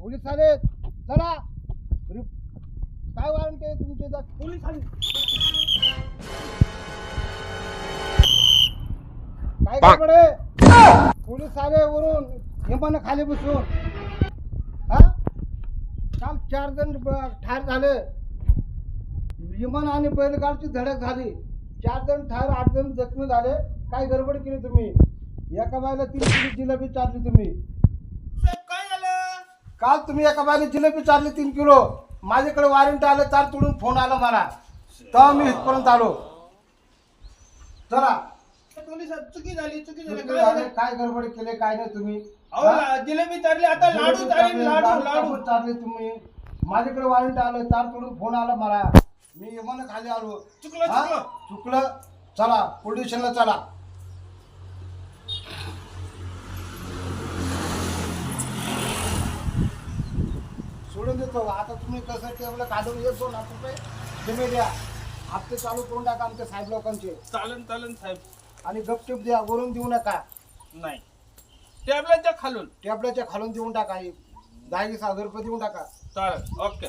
Police आले चला काय वॉरंट आहे तुमचे पोलीस आले काय गडबड पोलीस आले वरून यमानं खाली बसून हा काल 4 जण ठार झाले विमान आणि बैलगाडीची धडक झाली 4 जण ठार 8 जण जखमी झाले काय गडबड केली तुम्ही एका बायला 3 किलो जिलेबी चारली तुम्ही काय झालं काल तुम्ही एका बायला जिलेबी चारली 3 किलो माझ्याकडे वॉरंट आलं 4 तोडून फोन आला मला तेव्हा मी इथपर्यंत आलो चला पोलीस चुकी झाली काय झालं? काय गडबड केले काय नाही तुम्ही अहो जिलेबी चालली आता लाडू चालली लाडू चारले तुम्ही माझ्याकडे वॉरंट आलं 4 तोडून फोन आला मला मी यमानं खाली आलो चुकलं चला पोलीस स्टेशनला चला सोडून देतो आता तुम्ही कसं टेबल काढून 1-2 लाख रुपये जमे द्या हप्ते चालू करून टाका आमच्या साहेब लोकांचे चालन साहेब आणि गपचूप द्या वरून देऊ नका नाही टॅबलेटच्या खालून टॅबलेटच्या खालून देऊन टाका 10,000 रुपये देऊन टाका चालेल ओके